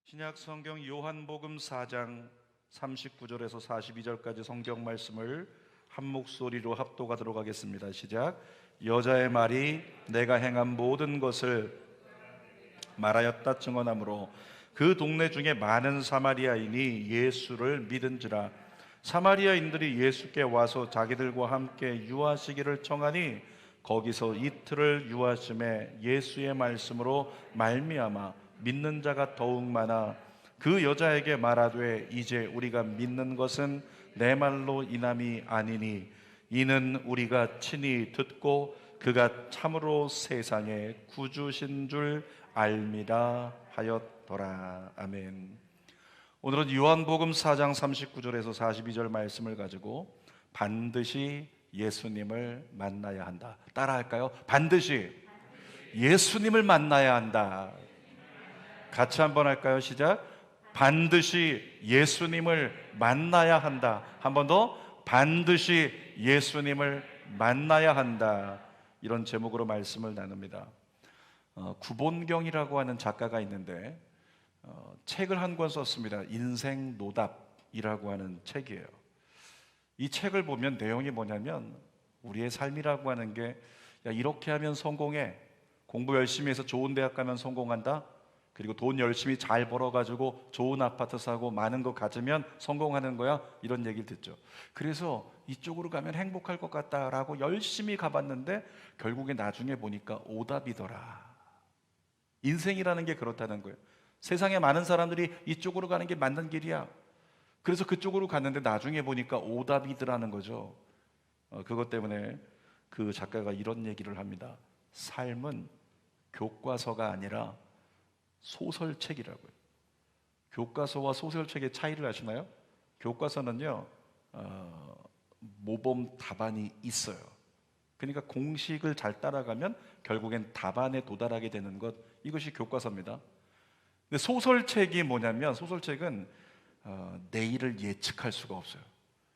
신약 성경 요한복음 4장 39절에서 42절까지 성경 말씀을 한 목소리로 합독하도록 하겠습니다. 시작. 여자의 말이 내가 행한 모든 것을 말하였다 증언하므로 그 동네 중에 많은 사마리아인이 예수를 믿은지라. 사마리아인들이 예수께 와서 자기들과 함께 유하시기를 청하니 거기서 이틀을 유하심에 예수의 말씀으로 말미암아 믿는 자가 더욱 많아 그 여자에게 말하되 이제 우리가 믿는 것은 내 말로 인함이 아니니 이는 우리가 친히 듣고 그가 참으로 세상의 구주신 줄 알미라 하였더라. 아멘. 오늘은 요한복음 4장 39절에서 42절 말씀을 가지고 반드시 예수님을 만나야 한다. 따라할까요? 반드시 예수님을 만나야 한다. 같이 한번 할까요? 시작. 반드시 예수님을 만나야 한다. 한 번 더. 반드시 예수님을 만나야 한다. 이런 제목으로 말씀을 나눕니다. 구본경이라고 하는 작가가 있는데 책을 한 권 썼습니다. 인생 노답이라고 하는 책이에요. 이 책을 보면 내용이 뭐냐면 우리의 삶이라고 하는 게 야, 이렇게 하면 성공해. 공부 열심히 해서 좋은 대학 가면 성공한다. 그리고 돈 열심히 잘 벌어가지고 좋은 아파트 사고 많은 거 가지면 성공하는 거야. 이런 얘기를 듣죠. 그래서 이쪽으로 가면 행복할 것 같다라고 열심히 가봤는데 결국에 나중에 보니까 오답이더라. 인생이라는 게 그렇다는 거예요. 세상에 많은 사람들이 이쪽으로 가는 게 맞는 길이야. 그래서 그쪽으로 갔는데 나중에 보니까 오답이더라는 거죠. 그것 때문에 그 작가가 이런 얘기를 합니다. 삶은 교과서가 아니라 소설책이라고요. 교과서와 소설책의 차이를 아시나요? 교과서는요 모범 답안이 있어요. 그러니까 공식을 잘 따라가면 결국엔 답안에 도달하게 되는 것, 이것이 교과서입니다. 근데 소설책이 뭐냐면 소설책은 내일을 예측할 수가 없어요.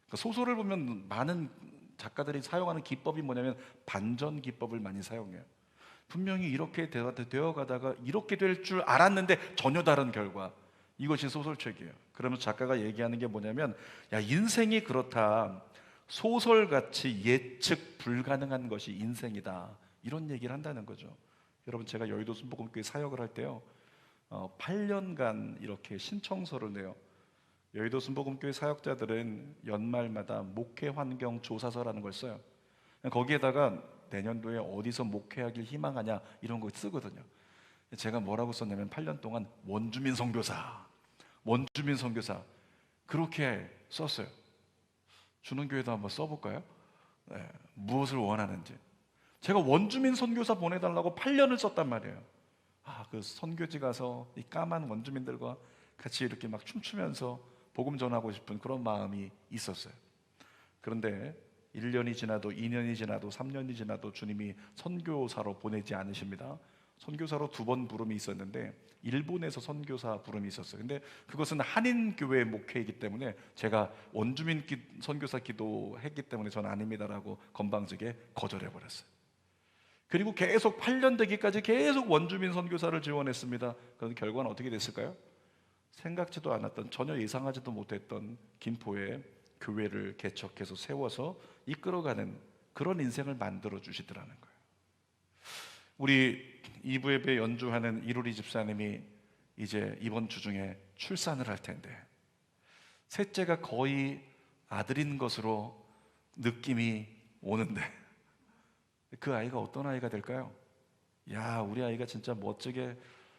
그러니까 소설을 보면 많은 작가들이 사용하는 기법이 뭐냐면 반전 기법을 많이 사용해요. 분명히 이렇게 되어 가다가 이렇게 될 줄 알았는데 전혀 다른 결과. 이것이 소설책이에요. 그러면서 작가가 얘기하는 게 뭐냐면 야, 인생이 그렇다. 소설같이 예측 불가능한 것이 인생이다. 이런 얘기를 한다는 거죠. 여러분, 제가 여의도 순복음교회 사역을 할 때요 8년간 이렇게 신청서를 내요. 여의도 순복음교회 사역자들은 연말마다 목회 환경 조사서라는 걸 써요. 거기에다가 내년도에 어디서 목회하길 희망하냐 이런 거 쓰거든요. 제가 뭐라고 썼냐면 8년 동안 원주민 선교사 그렇게 썼어요. 주는 교회도 한번 써볼까요? 네, 무엇을 원하는지. 제가 원주민 선교사 보내달라고 8년을 썼단 말이에요. 그 선교지 가서 이 까만 원주민들과 같이 이렇게 막 춤추면서 복음 전하고 싶은 그런 마음이 있었어요. 그런데 1년이 지나도 2년이 지나도 3년이 지나도 주님이 선교사로 보내지 않으십니다. 선교사로 2번 부름이 있었는데 일본에서 선교사 부름이 있었어요. 근데 그것은 한인교회 목회이기 때문에 제가 원주민 선교사 기도했기 때문에 저는 아닙니다라고 건방지게 거절해버렸어요. 그리고 계속 8년 되기까지 계속 원주민 선교사를 지원했습니다. 그런 결과는 어떻게 됐을까요? 생각지도 않았던, 전혀 예상하지도 못했던 김포에 교회를 개척해서 세워서 이끌어가는 그런 인생을 만들어 주시더라는 거예요. 우리 2부 예배 연주하는 이루리 집사님이 이제 이번 주 중에 출산을 할 텐데 셋째가 거의 아들인 것으로 느낌이 오는데 그 아이가 어떤 아이가 될까요? 야, 우리 아이가 진짜 멋지게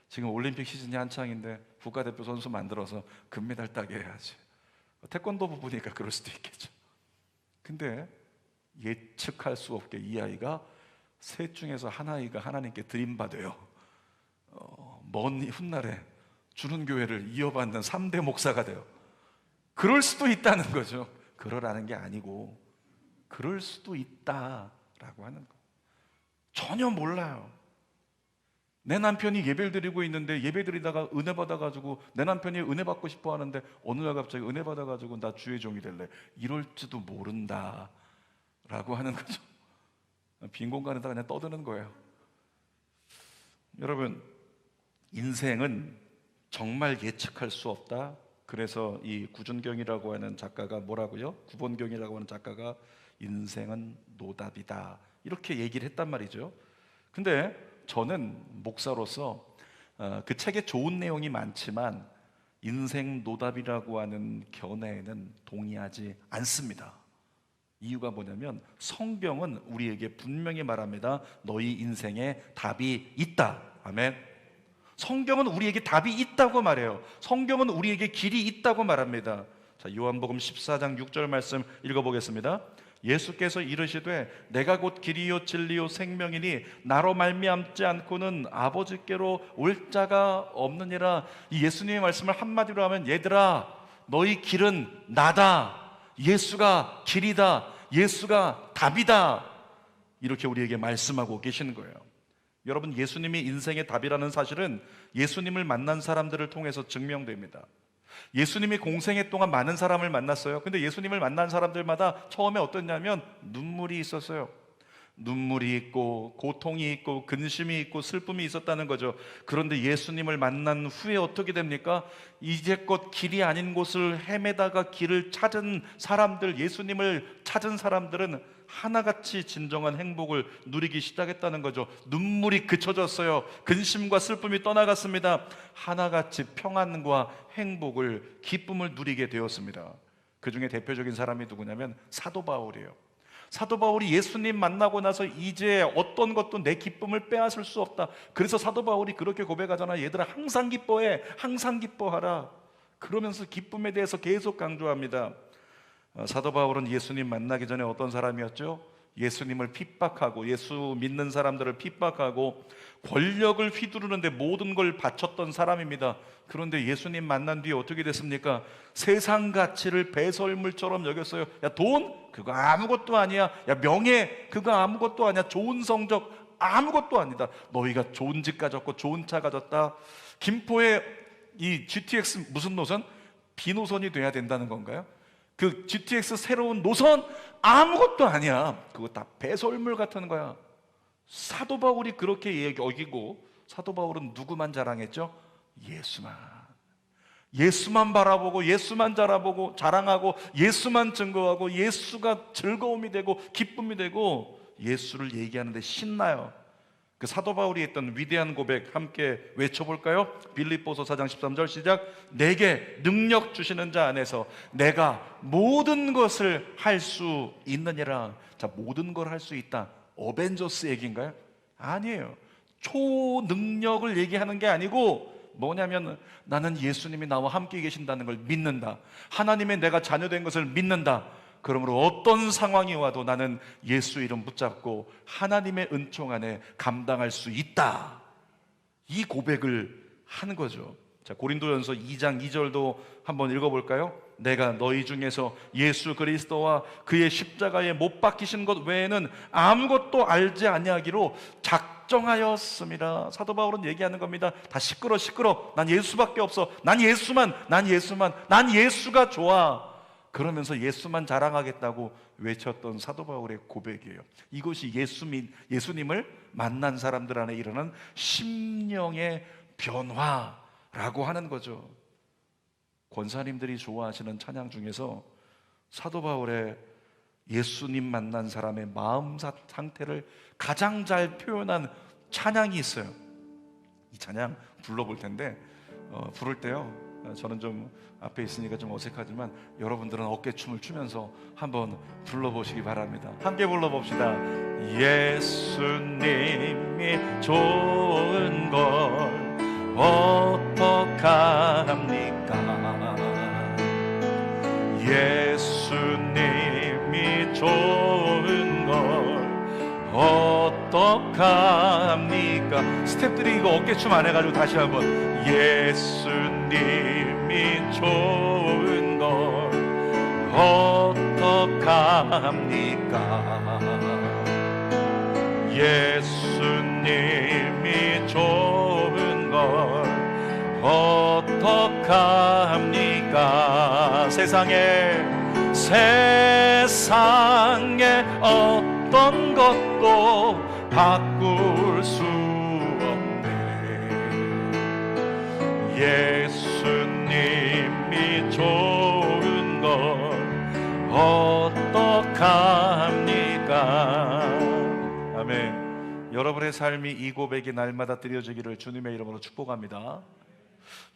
지금 올림픽 시즌이 한창인데 국가대표 선수 만들어서 금메달 따게 해야지. 태권도 부부니까 그럴 수도 있겠죠. 근데 예측할 수 없게 이 아이가 셋 중에서 한 아이가 하나님께 드림받아요. 먼 훗날에 주는 교회를 이어받는 3대 목사가 돼요. 그럴 수도 있다는 거죠. 그러라는 게 아니고 그럴 수도 있다라고 하는 거. 전혀 몰라요. 내 남편이 예배를 드리고 있는데 예배 드리다가 은혜 받아가지고 내 남편이 은혜 받고 싶어 하는데 어느 날 갑자기 은혜 받아가지고 나 주의 종이 될래, 이럴지도 모른다 라고 하는 거죠. 빈 공간에다 그냥 떠드는 거예요. 여러분, 인생은 정말 예측할 수 없다. 그래서 이 구준경이라고 하는 작가가 뭐라고요? 구본경이라고 하는 작가가 인생은 노답이다, 이렇게 얘기를 했단 말이죠. 근데 저는 목사로서 그 책에 좋은 내용이 많지만 인생 노답이라고 하는 견해에는 동의하지 않습니다. 이유가 뭐냐면 성경은 우리에게 분명히 말합니다. 너희 인생에 답이 있다. 아멘. 성경은 우리에게 답이 있다고 말해요. 성경은 우리에게 길이 있다고 말합니다. 자, 요한복음 14장 6절 말씀 읽어보겠습니다. 예수께서 이르시되 내가 곧 길이요 진리요 생명이니 나로 말미암지 않고는 아버지께로 올 자가 없느니라. 이 예수님의 말씀을 한마디로 하면, 얘들아, 너희 길은 나다. 예수가 길이다. 예수가 답이다. 이렇게 우리에게 말씀하고 계시는 거예요. 여러분, 예수님이 인생의 답이라는 사실은 예수님을 만난 사람들을 통해서 증명됩니다. 예수님이 공생애 동안 많은 사람을 만났어요. 근데 예수님을 만난 사람들마다 처음에 어떻냐면 눈물이 있었어요. 눈물이 있고 고통이 있고 근심이 있고 슬픔이 있었다는 거죠. 그런데 예수님을 만난 후에 어떻게 됩니까? 이제껏 길이 아닌 곳을 헤매다가 길을 찾은 사람들, 예수님을 찾은 사람들은 하나같이 진정한 행복을 누리기 시작했다는 거죠. 눈물이 그쳐졌어요. 근심과 슬픔이 떠나갔습니다. 하나같이 평안과 행복을, 기쁨을 누리게 되었습니다. 그 중에 대표적인 사람이 누구냐면 사도 바울이에요. 사도 바울이 예수님 만나고 나서 이제 어떤 것도 내 기쁨을 빼앗을 수 없다. 그래서 사도 바울이 그렇게 고백하잖아. 얘들아, 항상 기뻐해, 항상 기뻐하라. 그러면서 기쁨에 대해서 계속 강조합니다. 사도 바울은 예수님 만나기 전에 어떤 사람이었죠? 예수님을 핍박하고 예수 믿는 사람들을 핍박하고 권력을 휘두르는데 모든 걸 바쳤던 사람입니다. 그런데 예수님 만난 뒤에 어떻게 됐습니까? 세상 가치를 배설물처럼 여겼어요. 야, 돈? 그거 아무것도 아니야. 야, 명예? 그거 아무것도 아니야. 좋은 성적? 아무것도 아니다. 너희가 좋은 집 가졌고 좋은 차 가졌다. 김포의 이 GTX 무슨 노선? B 노선이 돼야 된다는 건가요? 그 GTX 새로운 노선 아무것도 아니야. 그거 다 배설물 같은 거야. 사도 바울이 그렇게 여기고, 사도 바울은 누구만 자랑했죠? 예수만 바라보고 예수만 자라보고 자랑하고 예수만 증거하고 예수가 즐거움이 되고 기쁨이 되고 예수를 얘기하는데 신나요. 그 사도 바울이 했던 위대한 고백 함께 외쳐볼까요? 빌립보서 4장 13절 시작. 내게 능력 주시는 자 안에서 내가 모든 것을 할 수 있느니라. 자, 모든 걸 할 수 있다. 어벤져스 얘기인가요? 아니에요. 초능력을 얘기하는 게 아니고 뭐냐면 나는 예수님이 나와 함께 계신다는 걸 믿는다. 하나님의 내가 자녀된 것을 믿는다. 그러므로 어떤 상황이 와도 나는 예수 이름 붙잡고 하나님의 은총 안에 감당할 수 있다. 이 고백을 하는 거죠. 자, 고린도전서 2장 2절도 한번 읽어볼까요? 내가 너희 중에서 예수 그리스도와 그의 십자가에 못 박히신 것 외에는 아무것도 알지 아니하기로 작정하였습니다. 사도 바울은 얘기하는 겁니다. 다 시끄러. 난 예수밖에 없어. 난 예수가 좋아. 그러면서 예수만 자랑하겠다고 외쳤던 사도 바울의 고백이에요. 이것이 예수님을 만난 사람들 안에 일어난 심령의 변화라고 하는 거죠. 권사님들이 좋아하시는 찬양 중에서 사도 바울의 예수님 만난 사람의 마음 상태를 가장 잘 표현한 찬양이 있어요. 이 찬양 불러볼 텐데 부를 때요, 저는 좀 앞에 있으니까 좀 어색하지만 여러분들은 어깨춤을 추면서 한번 불러보시기 바랍니다. 함께 불러봅시다. 예수님이 좋은 걸 어떡합니까? 예수님이 좋은 걸 어떡합니까? 스태프들이 이거 어깨춤 안 해가지고 다시 한번. 예수님이 좋은 걸 어떡합니까? 예수님이 좋은 걸 어떡합니까? 세상에 어떤 것도 바꿀 수 없네. 예수님이 좋은 것 어떡합니까? 아멘. 여러분의 삶이 이 고백이 날마다 드려지기를 주님의 이름으로 축복합니다.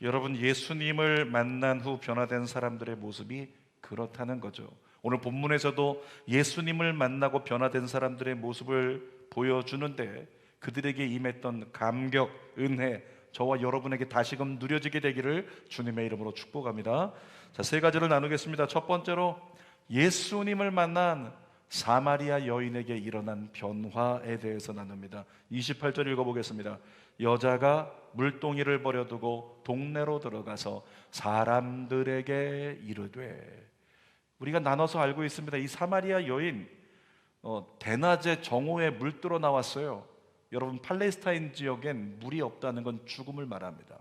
여러분, 예수님을 만난 후 변화된 사람들의 모습이 그렇다는 거죠. 오늘 본문에서도 예수님을 만나고 변화된 사람들의 모습을 보여주는데 그들에게 임했던 감격, 은혜, 저와 여러분에게 다시금 누려지게 되기를 주님의 이름으로 축복합니다. 자, 세 가지를 나누겠습니다. 첫 번째로 예수님을 만난 사마리아 여인에게 일어난 변화에 대해서 나눕니다. 28절 읽어보겠습니다. 여자가 물동이를 버려두고 동네로 들어가서 사람들에게 이르되, 우리가 나눠서 알고 있습니다. 이 사마리아 여인 대낮에 정오에 물들어 나왔어요. 여러분, 팔레스타인 지역엔 물이 없다는 건 죽음을 말합니다.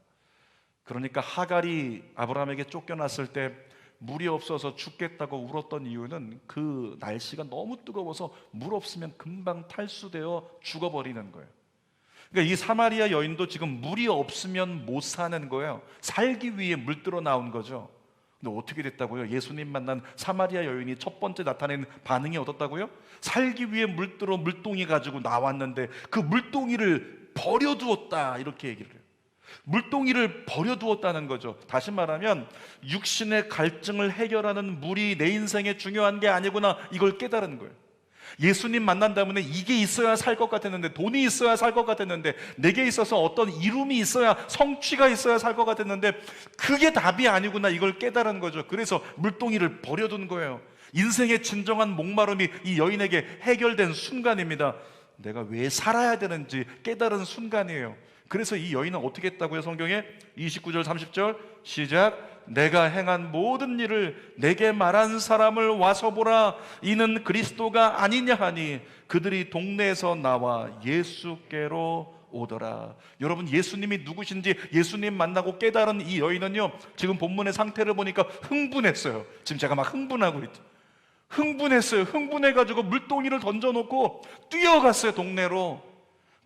그러니까 하갈이 아브라함에게 쫓겨났을 때 물이 없어서 죽겠다고 울었던 이유는 그 날씨가 너무 뜨거워서 물 없으면 금방 탈수되어 죽어버리는 거예요. 그러니까 이 사마리아 여인도 지금 물이 없으면 못 사는 거예요. 살기 위해 물들어 나온 거죠. 근데 어떻게 됐다고요? 예수님 만난 사마리아 여인이 첫 번째 나타낸 반응이 어떻다고요? 살기 위해 물들어 물동이 가지고 나왔는데 그 물동이를 버려두었다, 이렇게 얘기를 해요. 물동이를 버려두었다는 거죠. 다시 말하면 육신의 갈증을 해결하는 물이 내 인생에 중요한 게 아니구나, 이걸 깨달은 거예요. 예수님 만난 다음에 이게 있어야 살 것 같았는데, 돈이 있어야 살 것 같았는데, 내게 있어서 어떤 이름이 있어야, 성취가 있어야 살 것 같았는데 그게 답이 아니구나, 이걸 깨달은 거죠. 그래서 물동이를 버려둔 거예요. 인생의 진정한 목마름이 이 여인에게 해결된 순간입니다. 내가 왜 살아야 되는지 깨달은 순간이에요. 그래서 이 여인은 어떻게 했다고요? 성경에 29절 30절 시작. 내가 행한 모든 일을 내게 말한 사람을 와서 보라, 이는 그리스도가 아니냐 하니 그들이 동네에서 나와 예수께로 오더라. 여러분, 예수님이 누구신지 예수님 만나고 깨달은 이 여인은요, 지금 본문의 상태를 보니까 흥분했어요. 지금 제가 막 흥분하고 있죠. 흥분했어요. 흥분해가지고 물동이를 던져놓고 뛰어갔어요, 동네로.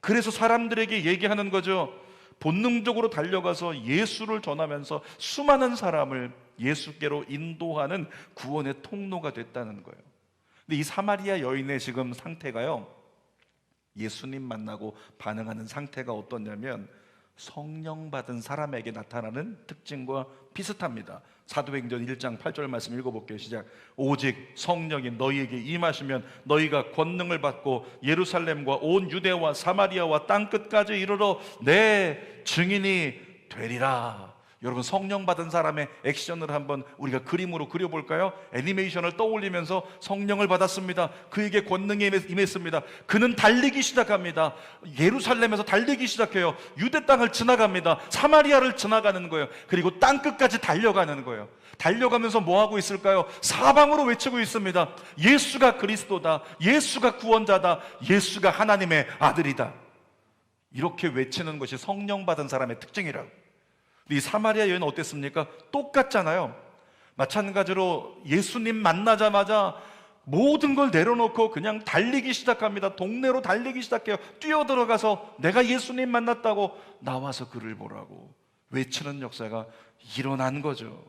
그래서 사람들에게 얘기하는 거죠. 본능적으로 달려가서 예수를 전하면서 수많은 사람을 예수께로 인도하는 구원의 통로가 됐다는 거예요. 근데 이 사마리아 여인의 지금 상태가요, 예수님 만나고 반응하는 상태가 어떠냐면 성령 받은 사람에게 나타나는 특징과 비슷합니다. 사도행전 1장 8절 말씀 읽어볼게요. 시작. 오직 성령이 너희에게 임하시면 너희가 권능을 받고 예루살렘과 온 유대와 사마리아와 땅끝까지 이르러 내 증인이 되리라. 여러분, 성령 받은 사람의 액션을 한번 우리가 그림으로 그려볼까요? 애니메이션을 떠올리면서 성령을 받았습니다. 그에게 권능이 임했습니다. 그는 달리기 시작합니다. 예루살렘에서 달리기 시작해요. 유대 땅을 지나갑니다. 사마리아를 지나가는 거예요. 그리고 땅끝까지 달려가는 거예요. 달려가면서 뭐하고 있을까요? 사방으로 외치고 있습니다. 예수가 그리스도다. 예수가 구원자다. 예수가 하나님의 아들이다. 이렇게 외치는 것이 성령 받은 사람의 특징이라고. 이 사마리아 여인은 어땠습니까? 똑같잖아요. 마찬가지로 예수님 만나자마자 모든 걸 내려놓고 그냥 달리기 시작합니다. 동네로 달리기 시작해요. 뛰어들어가서 내가 예수님 만났다고 나와서 그를 보라고 외치는 역사가 일어난 거죠.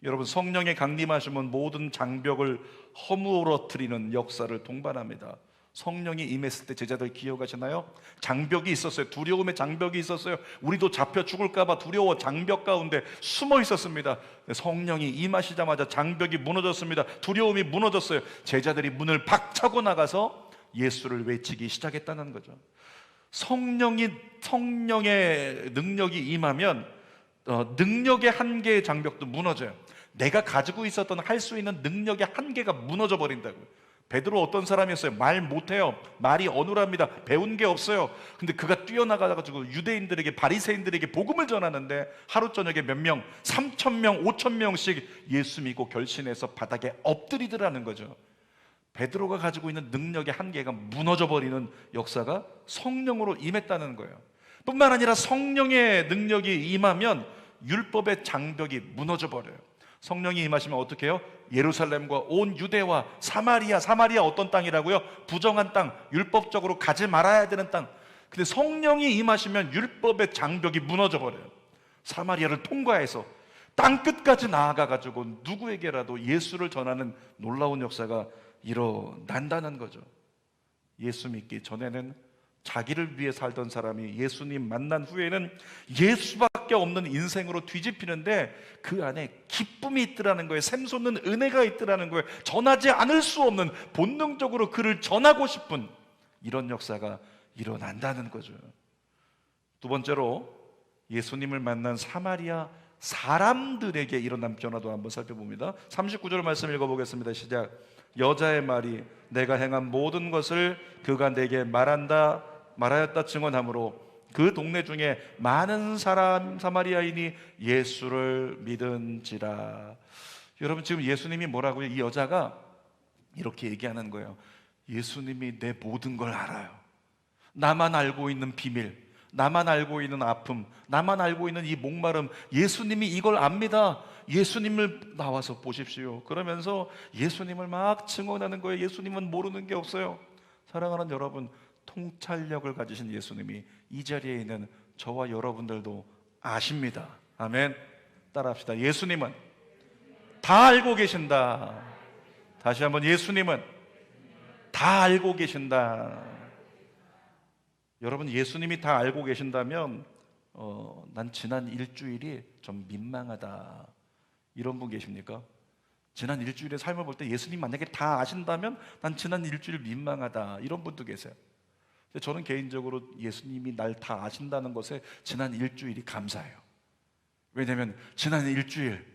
여러분, 성령의 강림하시면 모든 장벽을 허물어뜨리는 역사를 동반합니다. 성령이 임했을 때 제자들 기억하시나요? 장벽이 있었어요. 두려움의 장벽이 있었어요. 우리도 잡혀 죽을까 봐 두려워 장벽 가운데 숨어 있었습니다. 성령이 임하시자마자 장벽이 무너졌습니다. 두려움이 무너졌어요. 제자들이 문을 박차고 나가서 예수를 외치기 시작했다는 거죠. 성령의 능력이 임하면 능력의 한계의 장벽도 무너져요. 내가 가지고 있었던 할 수 있는 능력의 한계가 무너져 버린다고요. 베드로 어떤 사람이었어요? 말 못해요. 말이 어눌합니다. 배운 게 없어요. 근데 그가 뛰어나가가지고 유대인들에게, 바리새인들에게 복음을 전하는데 하루 저녁에 몇 명, 3,000명, 5,000명씩 예수 믿고 결신해서 바닥에 엎드리더라는 거죠. 베드로가 가지고 있는 능력의 한계가 무너져 버리는 역사가 성령으로 임했다는 거예요. 뿐만 아니라 성령의 능력이 임하면 율법의 장벽이 무너져 버려요. 성령이 임하시면 어떻게 해요? 예루살렘과 온 유대와 사마리아 어떤 땅이라고요? 부정한 땅, 율법적으로 가지 말아야 되는 땅. 근데 성령이 임하시면 율법의 장벽이 무너져 버려요. 사마리아를 통과해서 땅끝까지 나아가가지고 누구에게라도 예수를 전하는 놀라운 역사가 일어난다는 거죠. 예수 믿기 전에는 자기를 위해 살던 사람이 예수님 만난 후에는 예수밖에 없는 인생으로 뒤집히는데 그 안에 기쁨이 있더라는 거예요. 샘솟는 은혜가 있더라는 거예요. 전하지 않을 수 없는, 본능적으로 그를 전하고 싶은 이런 역사가 일어난다는 거죠. 두 번째로 예수님을 만난 사마리아 사람들에게 일어난 변화도 한번 살펴봅니다. 39절 말씀 읽어보겠습니다. 시작. 여자의 말이 내가 행한 모든 것을 그가 내게 말하였다 증언하므로 그 동네 중에 많은 사마리아인이 예수를 믿은지라. 여러분, 지금 예수님이 뭐라고요? 이 여자가 이렇게 얘기하는 거예요. 예수님이 내 모든 걸 알아요. 나만 알고 있는 비밀, 나만 알고 있는 아픔, 나만 알고 있는 이 목마름, 예수님이 이걸 압니다. 예수님을 나와서 보십시오. 그러면서 예수님을 막 증언하는 거예요. 예수님은 모르는 게 없어요. 사랑하는 여러분, 통찰력을 가지신 예수님이 이 자리에 있는 저와 여러분들도 아십니다. 아멘. 따라합시다. 예수님은 다 알고 계신다. 다시 한번, 예수님은 다 알고 계신다. 여러분, 예수님이 다 알고 계신다면 난 지난 일주일이 좀 민망하다, 이런 분 계십니까? 지난 일주일의 삶을 볼 때 예수님 만약에 다 아신다면 난 지난 일주일 민망하다, 이런 분도 계세요. 근데 저는 개인적으로 예수님이 날 다 아신다는 것에 지난 일주일이 감사해요. 왜냐하면 지난 일주일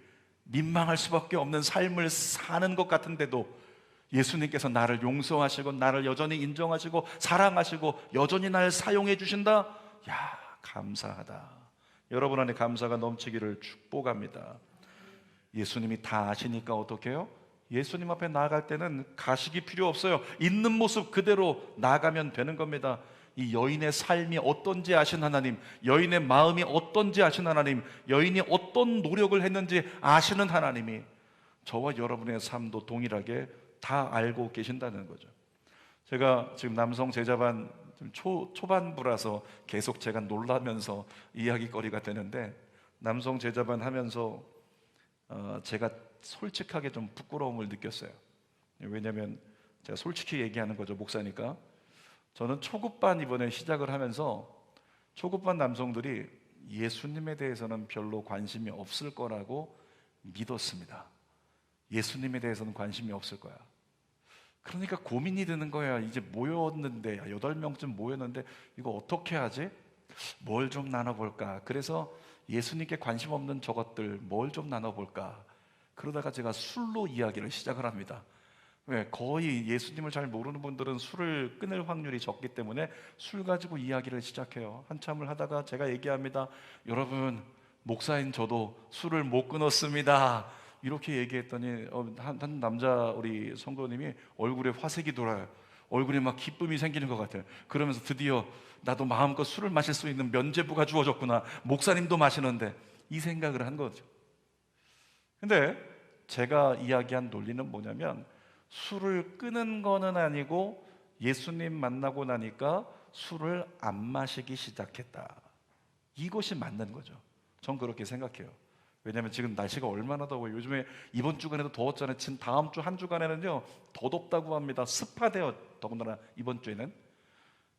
민망할 수밖에 없는 삶을 사는 것 같은데도 예수님께서 나를 용서하시고 나를 여전히 인정하시고 사랑하시고 여전히 날 사용해 주신다. 야, 감사하다. 여러분 안에 감사가 넘치기를 축복합니다. 예수님이 다 아시니까 어떻게 해요? 예수님 앞에 나아갈 때는 가식이 필요 없어요. 있는 모습 그대로 나아가면 되는 겁니다. 이 여인의 삶이 어떤지 아신 하나님, 여인의 마음이 어떤지 아신 하나님, 여인이 어떤 노력을 했는지 아시는 하나님이 저와 여러분의 삶도 동일하게 다 알고 계신다는 거죠. 제가 지금 남성 제자반 초반부라서 계속 제가 놀라면서 이야기거리가 되는데, 남성 제자반 하면서 제가 솔직하게 좀 부끄러움을 느꼈어요. 왜냐하면 제가 솔직히 얘기하는 거죠, 목사니까. 저는 초급반 이번에 시작을 하면서 초급반 남성들이 예수님에 대해서는 별로 관심이 없을 거라고 믿었습니다. 예수님에 대해서는 관심이 없을 거야. 그러니까 고민이 드는 거야. 이제 모였는데 8명쯤 모였는데 이거 어떻게 하지? 뭘 좀 나눠볼까? 그래서 예수님께 관심 없는 저것들 뭘 좀 나눠볼까? 그러다가 제가 술로 이야기를 시작을 합니다. 왜? 거의 예수님을 잘 모르는 분들은 술을 끊을 확률이 적기 때문에 술 가지고 이야기를 시작해요. 한참을 하다가 제가 얘기합니다. 여러분, 목사인 저도 술을 못 끊었습니다. 이렇게 얘기했더니 한 남자 우리 성도님이 얼굴에 화색이 돌아요. 얼굴에 막 기쁨이 생기는 것 같아요. 그러면서 드디어 나도 마음껏 술을 마실 수 있는 면죄부가 주어졌구나. 목사님도 마시는데, 이 생각을 한 거죠. 근데 제가 이야기한 논리는 뭐냐면, 술을 끊은 거는 아니고 예수님 만나고 나니까 술을 안 마시기 시작했다. 이것이 맞는 거죠. 전 그렇게 생각해요. 왜냐하면 지금 날씨가 얼마나 더워요. 요즘에 이번 주간에도 더웠잖아요. 지금 다음 주 한 주간에는요 더 덥다고 합니다. 습하대요. 더군다나 이번 주에는.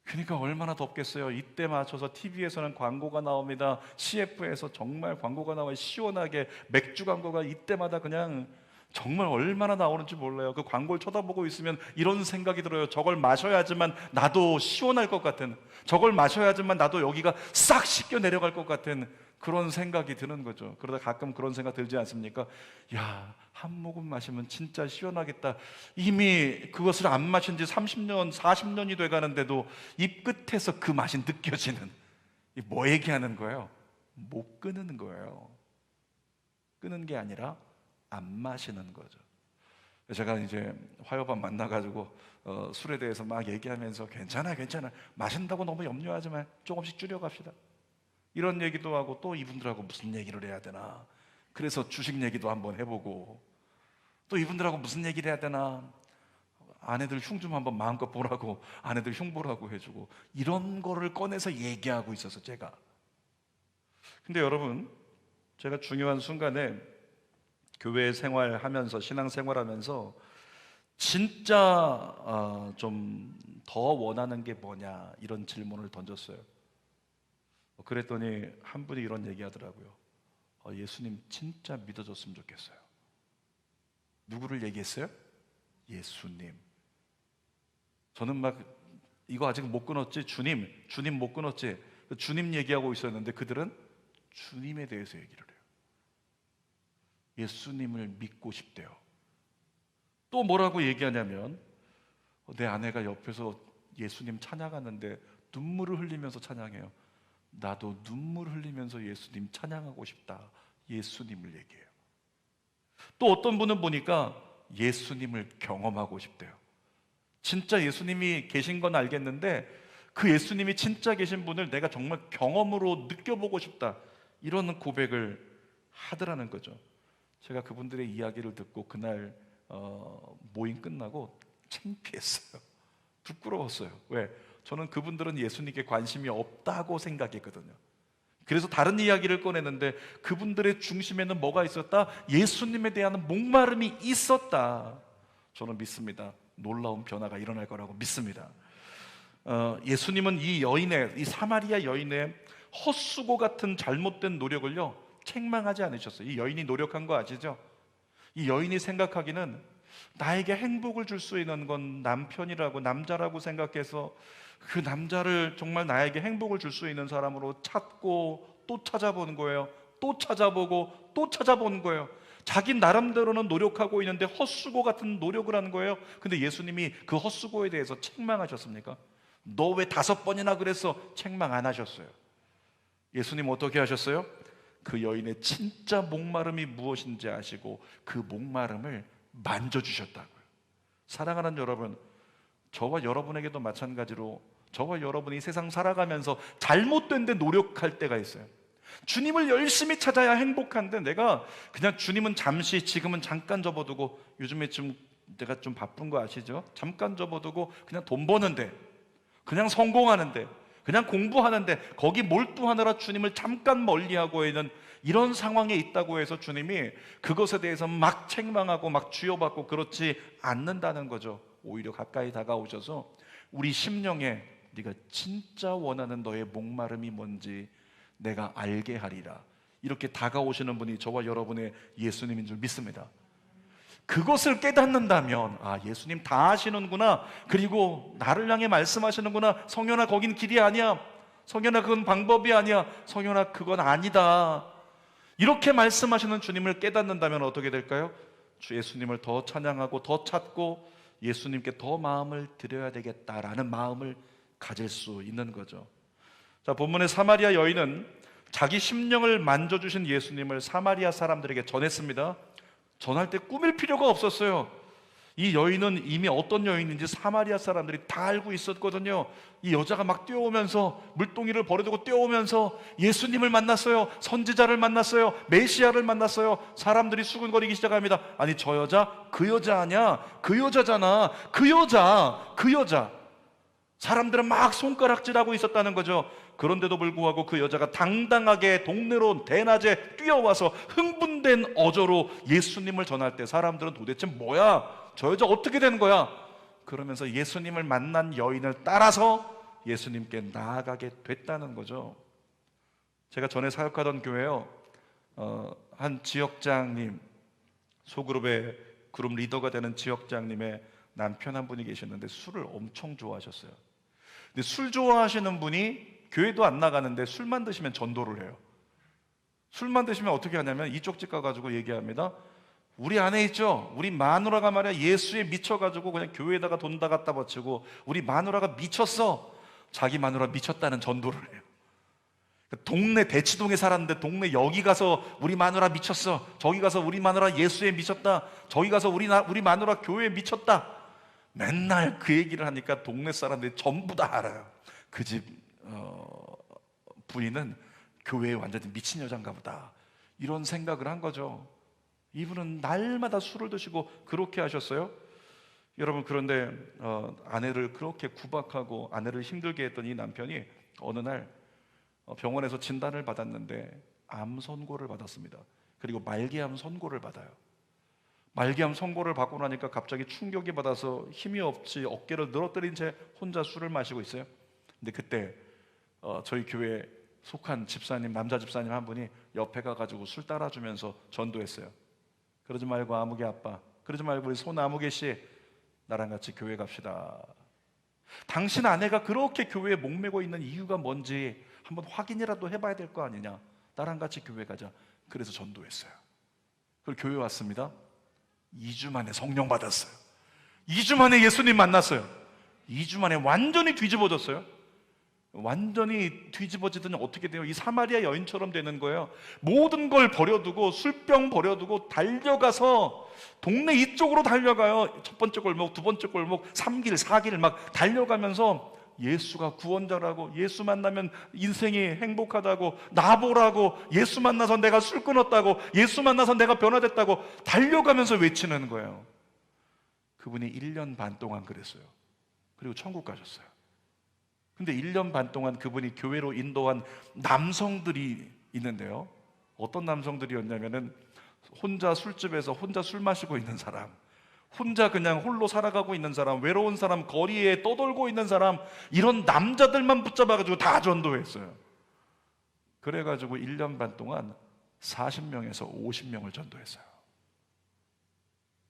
그러니까 얼마나 덥겠어요. 이때 맞춰서 TV에서는 광고가 나옵니다. CF에서 정말 광고가 나와요. 시원하게 맥주 광고가 이때마다 그냥 정말 얼마나 나오는지 몰라요. 그 광고를 쳐다보고 있으면 이런 생각이 들어요. 저걸 마셔야지만 나도 시원할 것 같은, 저걸 마셔야지만 나도 여기가 싹 씻겨 내려갈 것 같은 그런 생각이 드는 거죠. 그러다 가끔 그런 생각 들지 않습니까? 야, 한 모금 마시면 진짜 시원하겠다. 이미 그것을 안 마신 지 30년, 40년이 돼 가는데도 입 끝에서 그 맛이 느껴지는, 뭐 얘기하는 거예요? 못 끊는 거예요. 끊는 게 아니라 안 마시는 거죠. 제가 이제 화요반 만나가지고 술에 대해서 막 얘기하면서 괜찮아 마신다고 너무 염려하지 마, 조금씩 줄여갑시다, 이런 얘기도 하고, 또 이분들하고 무슨 얘기를 해야 되나, 그래서 주식 얘기도 한번 해보고, 또 이분들하고 무슨 얘기를 해야 되나, 아내들 흉 좀 한번 마음껏 보라고 아내들 흉 보라고 해주고, 이런 거를 꺼내서 얘기하고 있어서 제가. 근데 여러분, 제가 중요한 순간에 교회 생활하면서, 신앙 생활하면서 진짜 좀 더 원하는 게 뭐냐, 이런 질문을 던졌어요. 그랬더니 한 분이 이런 얘기 하더라고요. 예수님 진짜 믿어줬으면 좋겠어요. 누구를 얘기했어요? 예수님. 저는 막 이거 아직 못 끊었지? 주님 못 끊었지? 주님 얘기하고 있었는데 그들은 주님에 대해서 얘기를 해요. 예수님을 믿고 싶대요. 또 뭐라고 얘기하냐면, 내 아내가 옆에서 예수님 찬양하는데 눈물을 흘리면서 찬양해요. 나도 눈물 흘리면서 예수님 찬양하고 싶다. 예수님을 얘기해요. 또 어떤 분은 보니까 예수님을 경험하고 싶대요. 진짜 예수님이 계신 건 알겠는데 그 예수님이 진짜 계신 분을 내가 정말 경험으로 느껴보고 싶다, 이런 고백을 하더라는 거죠. 제가 그분들의 이야기를 듣고 그날 모임 끝나고 창피했어요. 부끄러웠어요. 왜? 저는 그분들은 예수님께 관심이 없다고 생각했거든요. 그래서 다른 이야기를 꺼내는데 그분들의 중심에는 뭐가 있었다? 예수님에 대한 목마름이 있었다. 저는 믿습니다. 놀라운 변화가 일어날 거라고 믿습니다. 예수님은 이 사마리아 여인의 헛수고 같은 잘못된 노력을요, 책망하지 않으셨어요. 이 여인이 노력한 거 아시죠? 이 여인이 생각하기는 나에게 행복을 줄 수 있는 건 남편이라고, 남자라고 생각해서 그 남자를 정말 나에게 행복을 줄 수 있는 사람으로 찾고 또 찾아보는 거예요. 또 찾아보고 또 찾아보는 거예요. 자기 나름대로는 노력하고 있는데 헛수고 같은 노력을 하는 거예요. 근데 예수님이 그 헛수고에 대해서 책망하셨습니까? 너 왜 5번이나 그랬어? 책망 안 하셨어요. 예수님 어떻게 하셨어요? 그 여인의 진짜 목마름이 무엇인지 아시고 그 목마름을 만져주셨다고요. 사랑하는 여러분, 저와 여러분에게도 마찬가지로 저와 여러분이 세상 살아가면서 잘못된 데 노력할 때가 있어요. 주님을 열심히 찾아야 행복한데 내가 그냥 주님은 잠시, 지금은 잠깐 접어두고, 요즘에 좀 내가 좀 바쁜 거 아시죠? 잠깐 접어두고 그냥 돈 버는데, 그냥 성공하는데, 그냥 공부하는데 거기 몰두하느라 주님을 잠깐 멀리하고 있는 이런 상황에 있다고 해서 주님이 그것에 대해서 막 책망하고 막 주여받고 그렇지 않는다는 거죠. 오히려 가까이 다가오셔서 우리 심령에 네가 진짜 원하는 너의 목마름이 뭔지 내가 알게 하리라, 이렇게 다가오시는 분이 저와 여러분의 예수님인 줄 믿습니다. 그것을 깨닫는다면, 예수님 다 아시는구나, 그리고 나를 향해 말씀하시는구나, 성현아 거긴 길이 아니야, 성현아 그건 방법이 아니야, 성현아 그건 아니다, 이렇게 말씀하시는 주님을 깨닫는다면 어떻게 될까요? 주 예수님을 더 찬양하고 더 찾고 예수님께 더 마음을 드려야 되겠다라는 마음을 가질 수 있는 거죠. 자, 본문의 사마리아 여인은 자기 심령을 만져주신 예수님을 사마리아 사람들에게 전했습니다. 전할 때 꾸밀 필요가 없었어요. 이 여인은 이미 어떤 여인인지 사마리아 사람들이 다 알고 있었거든요. 이 여자가 막 뛰어오면서, 물동이를 버려두고 뛰어오면서 예수님을 만났어요. 선지자를 만났어요. 메시아를 만났어요. 사람들이 수군거리기 시작합니다. 아니 저 여자? 그 여자 아니야? 그 여자잖아. 그 여자. 사람들은 막 손가락질하고 있었다는 거죠. 그런데도 불구하고 그 여자가 당당하게 동네로 대낮에 뛰어와서 흥분된 어조로 예수님을 전할 때 사람들은 도대체 뭐야? 저 여자 어떻게 된 거야? 그러면서 예수님을 만난 여인을 따라서 예수님께 나아가게 됐다는 거죠. 제가 전에 사역하던 교회요, 한 지역장님, 소그룹의 그룹 리더가 되는 지역장님의 남편 한 분이 계셨는데 술을 엄청 좋아하셨어요. 근데 술 좋아하시는 분이 교회도 안 나가는데 술만 드시면 전도를 해요. 술만 드시면 어떻게 하냐면 이쪽 집 가가지고 얘기합니다. 우리 안에 있죠, 우리 마누라가 말이야 예수에 미쳐가지고 그냥 교회에다가 돈 다 갖다 바치고 우리 마누라가 미쳤어. 자기 마누라 미쳤다는 전도를 해요. 동네 대치동에 살았는데 동네 여기 가서 우리 마누라 미쳤어, 저기 가서 우리 마누라 예수에 미쳤다, 저기 가서 우리 마누라 교회에 미쳤다. 맨날 그 얘기를 하니까 동네 사람들이 전부 다 알아요. 그 집 부인은 교회에 완전히 미친 여잔가 보다, 이런 생각을 한 거죠. 이분은 날마다 술을 드시고 그렇게 하셨어요. 여러분, 그런데 아내를 그렇게 구박하고 아내를 힘들게 했던 이 남편이 어느 날 병원에서 진단을 받았는데 암 선고를 받았습니다. 그리고 말기암 선고를 받아요. 말기암 선고를 받고 나니까 갑자기 충격이 받아서 힘이 없이 어깨를 늘어뜨린 채 혼자 술을 마시고 있어요. 근데 그때 저희 교회에 속한 집사님, 남자 집사님 한 분이 옆에 가가지고 술 따라주면서 전도했어요. 그러지 말고 아무개 아빠, 그러지 말고 우리 손 아무개 씨, 나랑 같이 교회 갑시다. 당신 아내가 그렇게 교회에 목매고 있는 이유가 뭔지 한번 확인이라도 해봐야 될 거 아니냐. 나랑 같이 교회 가자. 그래서 전도했어요. 그리고 교회 왔습니다. 2주 만에 성령 받았어요. 2주 만에 예수님 만났어요. 2주 만에 완전히 뒤집어졌어요. 완전히 뒤집어지더니 어떻게 돼요? 이 사마리아 여인처럼 되는 거예요. 모든 걸 버려두고, 술병 버려두고 달려가서 동네 이쪽으로 달려가요. 첫 번째 골목, 두 번째 골목, 3길, 4길 막 달려가면서 예수가 구원자라고, 예수 만나면 인생이 행복하다고, 나보라고, 예수 만나서 내가 술 끊었다고, 예수 만나서 내가 변화됐다고 달려가면서 외치는 거예요. 그분이 1년 반 동안 그랬어요. 그리고 천국 가셨어요. 근데 1년 반 동안 그분이 교회로 인도한 남성들이 있는데요, 어떤 남성들이었냐면은 혼자 술집에서 혼자 술 마시고 있는 사람, 혼자 그냥 홀로 살아가고 있는 사람, 외로운 사람, 거리에 떠돌고 있는 사람, 이런 남자들만 붙잡아가지고 다 전도했어요. 그래가지고 1년 반 동안 40명에서 50명을 전도했어요.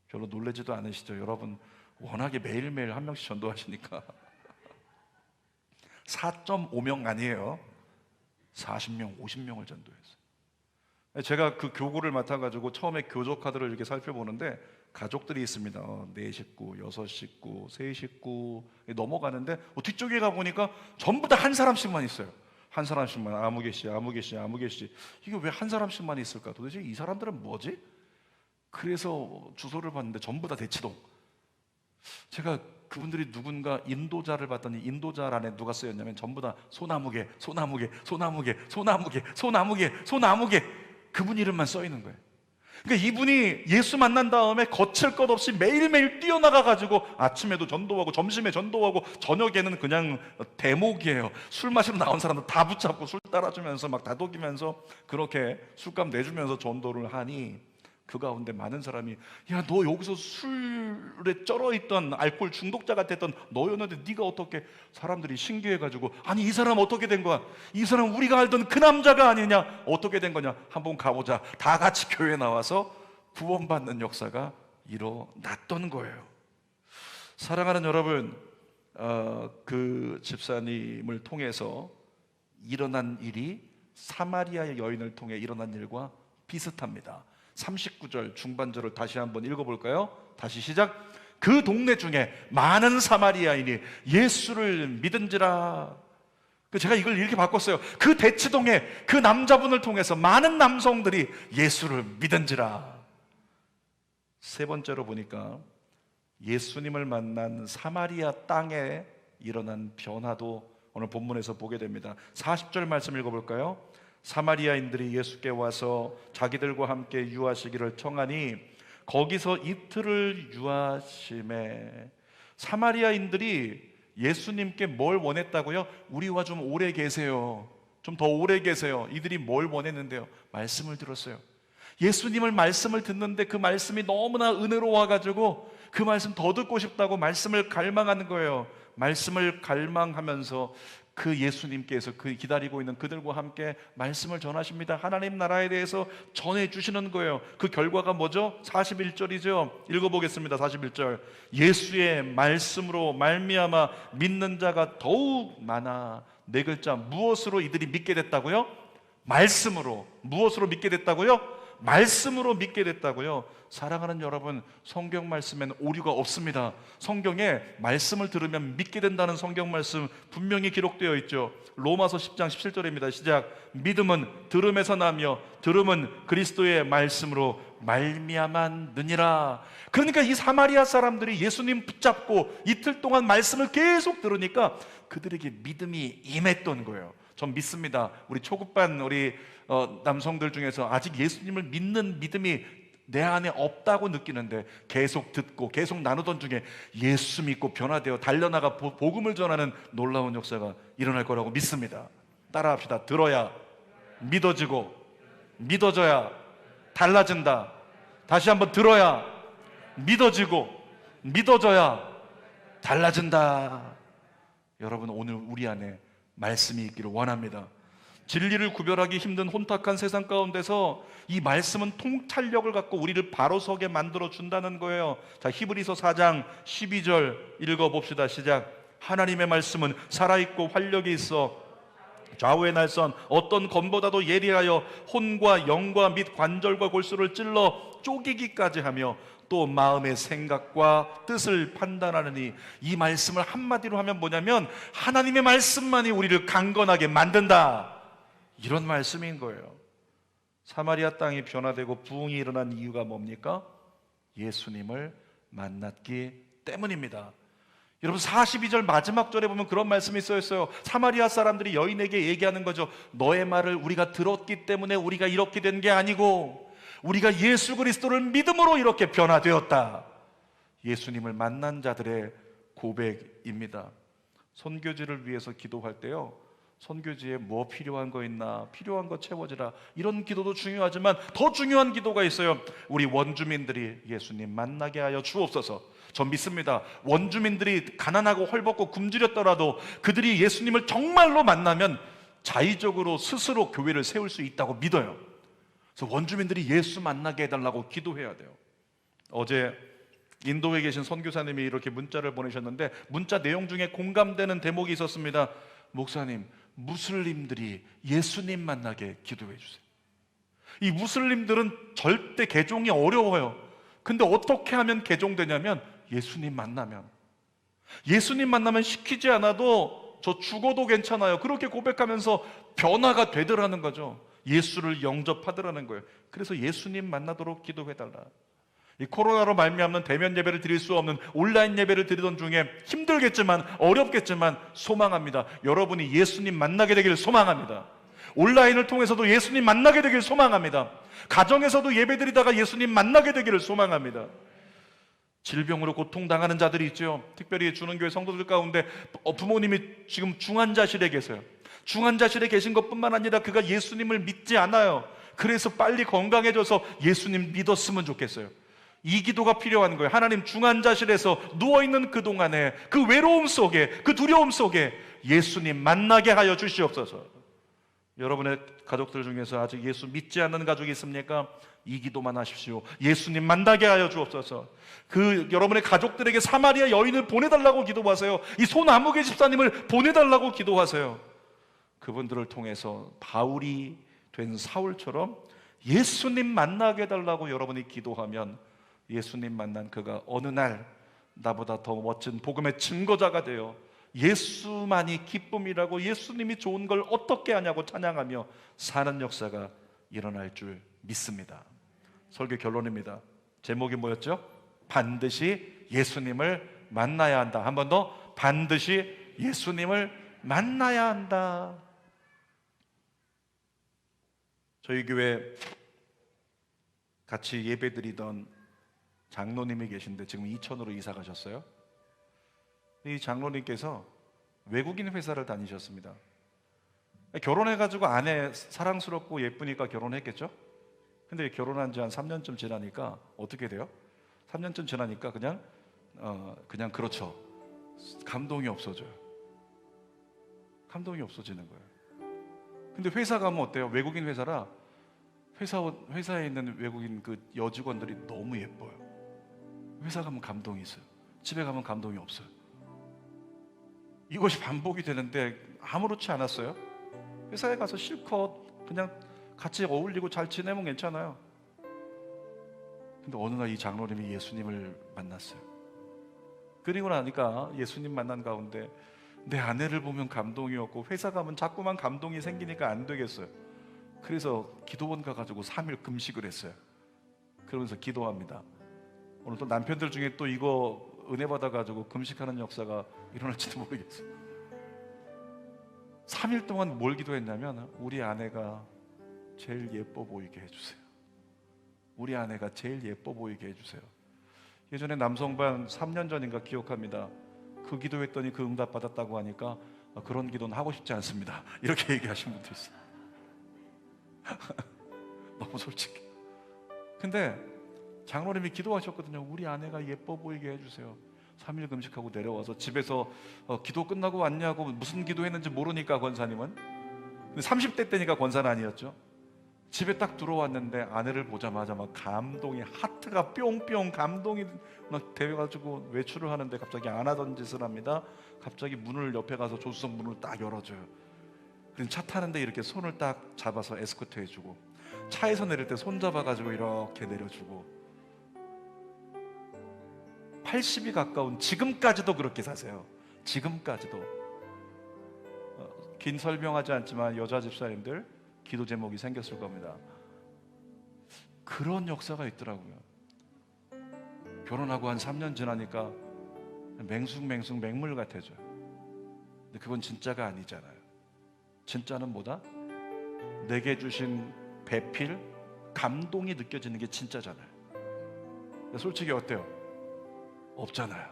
별로 놀라지도 않으시죠? 여러분 워낙에 매일매일 한 명씩 전도하시니까 4.5명 아니에요. 40명, 50명을 전도했어요. 제가 그 교구를 맡아가지고 처음에 교조 카드를 이렇게 살펴보는데 가족들이 있습니다. 4식구, 6식구, 3식구 넘어가는데 뒤쪽에 가보니까 전부 다 한 사람씩만 있어요. 한 사람씩만. 아무개 씨, 아무개 씨, 아무개 씨. 이게 왜 한 사람씩만 있을까? 도대체 이 사람들은 뭐지? 그래서 주소를 봤는데 전부 다 대치동. 제가 그분들이 누군가 인도자를 봤더니 인도자 안에 누가 쓰였냐면 전부 다 소나무개, 소나무개, 소나무개, 소나무개, 소나무개, 소나무개, 그분 이름만 써 있는 거예요. 그러니까 이분이 예수 만난 다음에 거칠 것 없이 매일매일 뛰어나가가지고 아침에도 전도하고 점심에 전도하고 저녁에는 그냥 대목이에요. 술 마시러 나온 사람들 다 붙잡고 술 따라주면서 막 다독이면서 그렇게 술값 내주면서 전도를 하니 그 가운데 많은 사람이, 야, 너 여기서 술에 쩔어있던 알코올 중독자 같았던 너였는데 네가 어떻게, 사람들이 신기해가지고, 아니 이 사람 어떻게 된 거야? 이 사람 우리가 알던 그 남자가 아니냐? 어떻게 된 거냐? 한번 가보자. 다 같이 교회 나와서 구원받는 역사가 일어났던 거예요. 사랑하는 여러분, 그 집사님을 통해서 일어난 일이 사마리아 여인을 통해 일어난 일과 비슷합니다. 39절 중반절을 다시 한번 읽어볼까요? 다시 시작. 그 동네 중에 많은 사마리아인이 예수를 믿은지라. 제가 이걸 이렇게 바꿨어요. 그 대치동에 그 남자분을 통해서 많은 남성들이 예수를 믿은지라. 세 번째로 보니까 예수님을 만난 사마리아 땅에 일어난 변화도 오늘 본문에서 보게 됩니다. 40절 말씀 읽어볼까요? 사마리아인들이 예수께 와서 자기들과 함께 유하시기를 청하니 거기서 이틀을 유하심에. 사마리아인들이 예수님께 뭘 원했다고요? 우리와 좀 오래 계세요. 좀 더 오래 계세요. 이들이 뭘 원했는데요? 말씀을 들었어요. 예수님을 말씀을 듣는데 그 말씀이 너무나 은혜로워가지고 그 말씀 더 듣고 싶다고 말씀을 갈망하는 거예요. 말씀을 갈망하면서 그 예수님께서 그 기다리고 있는 그들과 함께 말씀을 전하십니다. 하나님 나라에 대해서 전해주시는 거예요. 그 결과가 뭐죠? 41절이죠. 읽어보겠습니다. 41절. 예수의 말씀으로 말미암아 믿는 자가 더욱 많아. 네 글자. 무엇으로 이들이 믿게 됐다고요? 말씀으로. 무엇으로 믿게 됐다고요? 말씀으로 믿게 됐다고요. 사랑하는 여러분, 성경 말씀에는 오류가 없습니다. 성경에 말씀을 들으면 믿게 된다는 성경 말씀 분명히 기록되어 있죠. 로마서 10장 17절입니다. 시작. 믿음은 들음에서 나며 들음은 그리스도의 말씀으로 말미암았느니라. 그러니까 이 사마리아 사람들이 예수님 붙잡고 이틀 동안 말씀을 계속 들으니까 그들에게 믿음이 임했던 거예요. 전 믿습니다. 우리 초급반 우리 남성들 중에서 아직 예수님을 믿는 믿음이 내 안에 없다고 느끼는데 계속 듣고 계속 나누던 중에 예수 믿고 변화되어 달려나가 복음을 전하는 놀라운 역사가 일어날 거라고 믿습니다. 따라합시다. 들어야 믿어지고 믿어져야 달라진다. 다시 한번 들어야 믿어지고, 믿어져야 달라진다. 여러분, 오늘 우리 안에 말씀이 있기를 원합니다. 진리를 구별하기 힘든 혼탁한 세상 가운데서 이 말씀은 통찰력을 갖고 우리를 바로 서게 만들어 준다는 거예요. 자, 히브리서 4장 12절 읽어봅시다. 시작. 하나님의 말씀은 살아있고 활력이 있어 좌우의 날선 어떤 검보다도 예리하여 혼과 영과 및 관절과 골수를 찔러 쪼개기까지 하며 또 마음의 생각과 뜻을 판단하느니, 이 말씀을 한마디로 하면 뭐냐면 하나님의 말씀만이 우리를 강건하게 만든다, 이런 말씀인 거예요. 사마리아 땅이 변화되고 부흥이 일어난 이유가 뭡니까? 예수님을 만났기 때문입니다. 여러분, 42절 마지막 절에 보면 그런 말씀이 써 있어요. 사마리아 사람들이 여인에게 얘기하는 거죠. 너의 말을 우리가 들었기 때문에 우리가 이렇게 된 게 아니고 우리가 예수 그리스도를 믿음으로 이렇게 변화되었다. 예수님을 만난 자들의 고백입니다. 선교지를 위해서 기도할 때요, 선교지에 뭐 필요한 거 있나, 필요한 거 채워지라, 이런 기도도 중요하지만 더 중요한 기도가 있어요. 우리 원주민들이 예수님 만나게 하여 주옵소서. 전 믿습니다. 원주민들이 가난하고 헐벗고 굶주렸더라도 그들이 예수님을 정말로 만나면 자의적으로 스스로 교회를 세울 수 있다고 믿어요. 그래서 원주민들이 예수 만나게 해달라고 기도해야 돼요. 어제 인도에 계신 선교사님이 이렇게 문자를 보내셨는데 문자 내용 중에 공감되는 대목이 있었습니다. 목사님, 무슬림들이 예수님 만나게 기도해 주세요. 이 무슬림들은 절대 개종이 어려워요. 근데 어떻게 하면 개종되냐면 예수님 만나면 시키지 않아도 저 죽어도 괜찮아요, 그렇게 고백하면서 변화가 되더라는 거죠. 예수를 영접하더라는 거예요. 그래서 예수님 만나도록 기도해달라. 이 코로나로 말미암는 대면 예배를 드릴 수 없는 온라인 예배를 드리던 중에 힘들겠지만 어렵겠지만 소망합니다. 여러분이 예수님 만나게 되기를 소망합니다. 온라인을 통해서도 예수님 만나게 되기를 소망합니다. 가정에서도 예배드리다가 예수님 만나게 되기를 소망합니다. 질병으로 고통당하는 자들이 있죠. 특별히 주는교회 성도들 가운데 부모님이 지금 중환자실에 계세요. 중환자실에 계신 것뿐만 아니라 그가 예수님을 믿지 않아요. 그래서 빨리 건강해져서 예수님 믿었으면 좋겠어요. 이 기도가 필요한 거예요. 하나님, 중환자실에서 누워있는 그동안에 그 외로움 속에, 그 두려움 속에 예수님 만나게 하여 주시옵소서. 여러분의 가족들 중에서 아직 예수 믿지 않는 가족이 있습니까? 이 기도만 하십시오. 예수님 만나게 하여 주옵소서. 그 여러분의 가족들에게 사마리아 여인을 보내달라고 기도하세요. 이 손아무개 집사님을 보내달라고 기도하세요. 그분들을 통해서 바울이 된 사울처럼 예수님 만나게 해달라고 여러분이 기도하면 예수님 만난 그가 어느 날 나보다 더 멋진 복음의 증거자가 되어 예수만이 기쁨이라고, 예수님이 좋은 걸 어떻게 하냐고 찬양하며 사는 역사가 일어날 줄 믿습니다. 설교 결론입니다. 제목이 뭐였죠? 반드시 예수님을 만나야 한다. 한 번 더, 반드시 예수님을 만나야 한다. 저희 교회 같이 예배드리던 장로님이 계신데 지금 이천으로 이사 가셨어요. 이 장로님께서 외국인 회사를 다니셨습니다. 결혼해가지고 아내 사랑스럽고 예쁘니까 결혼했겠죠? 근데 결혼한 지 한 3년쯤 지나니까 어떻게 돼요? 3년쯤 지나니까 그냥 그렇죠. 감동이 없어져요. 감동이 없어지는 거예요. 근데 회사 가면 어때요? 외국인 회사라 회사에 있는 외국인 그 여직원들이 너무 예뻐요. 회사 가면 감동이 있어요. 집에 가면 감동이 없어요. 이것이 반복이 되는데 아무렇지 않았어요. 회사에 가서 실컷 그냥 같이 어울리고 잘 지내면 괜찮아요. 근데 어느 날 이 장로님이 예수님을 만났어요. 그리고 나니까 예수님 만난 가운데 내 아내를 보면 감동이 없고 회사 가면 자꾸만 감동이 생기니까 안 되겠어요. 그래서 기도원 가가지고 3일 금식을 했어요. 그러면서 기도합니다. 오늘 또 남편들 중에 또 이거 은혜 받아가지고 금식하는 역사가 일어날지도 모르겠어요. 3일 동안 뭘 기도했냐면 우리 아내가 제일 예뻐 보이게 해주세요. 우리 아내가 제일 예뻐 보이게 해주세요. 예전에 남성반 3년 전인가 기억합니다. 그 기도했더니 그 응답 받았다고 하니까 그런 기도는 하고 싶지 않습니다, 이렇게 얘기하신 분도 있어요. 너무 솔직히. 근데 장로님이 기도하셨거든요. 우리 아내가 예뻐 보이게 해주세요. 3일 금식하고 내려와서 집에서 기도 끝나고 왔냐고 무슨 기도했는지 모르니까 권사님은. 근데 30대 때니까 권사는 아니었죠. 집에 딱 들어왔는데 아내를 보자마자 막 감동이, 하트가 뿅뿅 감동이 막 되어가지고 외출을 하는데 갑자기 안 하던 짓을 합니다. 갑자기 문을 옆에 가서 조수석 문을 딱 열어줘요. 그럼 차 타는데 이렇게 손을 딱 잡아서 에스코트 해주고, 차에서 내릴 때 손 잡아가지고 이렇게 내려주고, 80이 가까운 지금까지도 그렇게 사세요. 지금까지도. 긴 설명하지 않지만 여자 집사님들 기도 제목이 생겼을 겁니다. 그런 역사가 있더라고요. 결혼하고 한 3년 지나니까 맹숭맹숭 맹물 같아져요. 근데 그건 진짜가 아니잖아요. 진짜는 뭐다? 내게 주신 배필, 감동이 느껴지는 게 진짜잖아요. 솔직히 어때요? 없잖아요.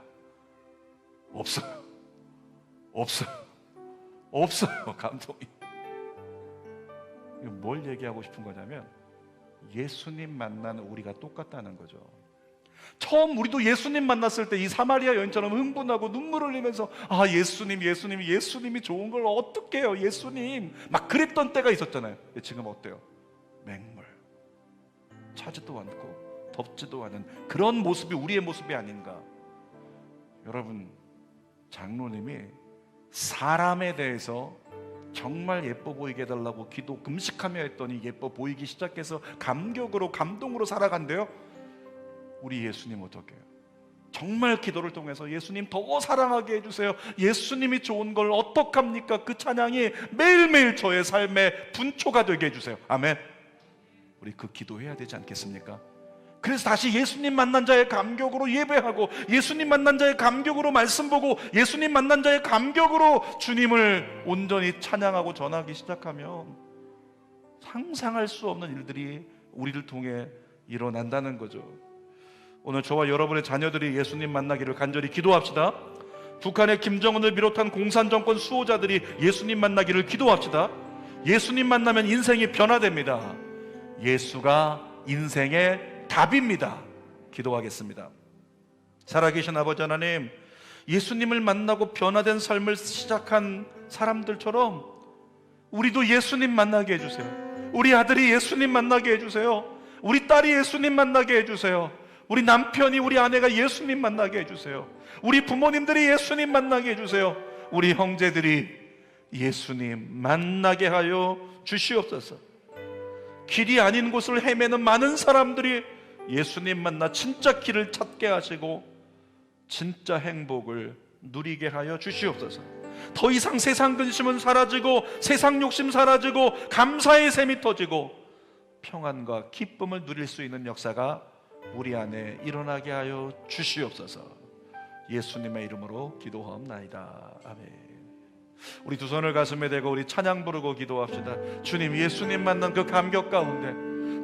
없어요. 없어요. 감동이. 뭘 얘기하고 싶은 거냐면 예수님 만난 우리가 똑같다는 거죠. 처음 우리도 예수님 만났을 때 이 사마리아 여인처럼 흥분하고 눈물을 흘리면서 예수님이 좋은 걸 어떻게 해요, 예수님, 막 그랬던 때가 있었잖아요. 지금 어때요? 맹물, 차지도 않고 덥지도 않은 그런 모습이 우리의 모습이 아닌가. 여러분, 장로님이 사람에 대해서 정말 예뻐 보이게 해달라고 기도 금식하며 했더니 예뻐 보이기 시작해서 감격으로 감동으로 살아간대요. 우리 예수님 어떻게 해요? 정말 기도를 통해서 예수님 더 사랑하게 해주세요, 예수님이 좋은 걸 어떡합니까? 그 찬양이 매일매일 저의 삶의 분초가 되게 해주세요. 아멘. 우리 그 기도해야 되지 않겠습니까? 그래서 다시 예수님 만난 자의 감격으로 예배하고, 예수님 만난 자의 감격으로 말씀 보고, 예수님 만난 자의 감격으로 주님을 온전히 찬양하고 전하기 시작하면 상상할 수 없는 일들이 우리를 통해 일어난다는 거죠. 오늘 저와 여러분의 자녀들이 예수님 만나기를 간절히 기도합시다. 북한의 김정은을 비롯한 공산정권 수호자들이 예수님 만나기를 기도합시다. 예수님 만나면 인생이 변화됩니다. 예수가 인생의 답입니다. 기도하겠습니다. 살아계신 아버지 하나님, 예수님을 만나고 변화된 삶을 시작한 사람들처럼 우리도 예수님 만나게 해주세요. 우리 아들이 예수님 만나게 해주세요. 우리 딸이 예수님 만나게 해주세요. 우리 남편이, 우리 아내가 예수님 만나게 해주세요. 우리 부모님들이 예수님 만나게 해주세요. 우리 형제들이 예수님 만나게 하여 주시옵소서. 길이 아닌 곳을 헤매는 많은 사람들이 예수님 만나 진짜 길을 찾게 하시고 진짜 행복을 누리게 하여 주시옵소서. 더 이상 세상 근심은 사라지고, 세상 욕심 사라지고, 감사의 샘이 터지고 평안과 기쁨을 누릴 수 있는 역사가 우리 안에 일어나게 하여 주시옵소서. 예수님의 이름으로 기도하옵나이다. 아멘. 우리 두 손을 가슴에 대고 우리 찬양 부르고 기도합시다. 주님, 예수님 만난 그 감격 가운데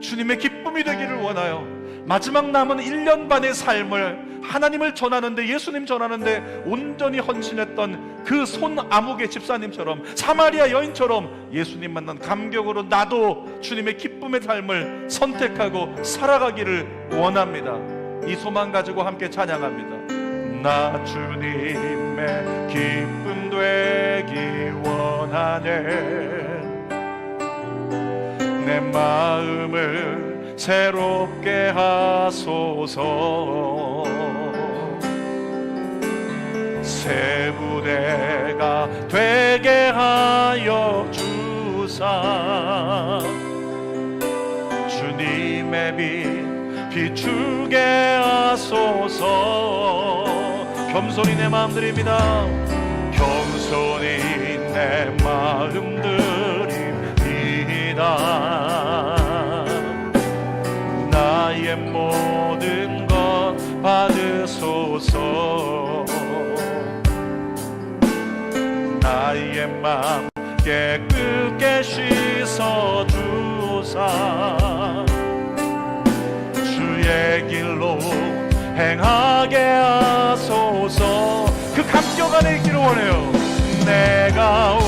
주님의 기쁨이 되기를 원하여 마지막 남은 1년 반의 삶을 하나님을 전하는데, 예수님 전하는데 온전히 헌신했던 그 손아무개 집사님처럼, 사마리아 여인처럼 예수님 만난 감격으로 나도 주님의 기쁨의 삶을 선택하고 살아가기를 원합니다. 이 소망 가지고 함께 찬양합니다. 나 주님의 기쁨 되기 원하네. 내 마음을 새롭게 하소서. 새 부대가 되게 하여 주사. 주님의 빛 비추게 하소서. 겸손히 내 마음 드립니다. 겸손히 내 마음 드립니다. 나의 모든 것 받으소서. 나의 맘 깨끗게 씻어주사. 주의 길로 행하게 하소서. 그 감격 안에 있기를 원해요. 내가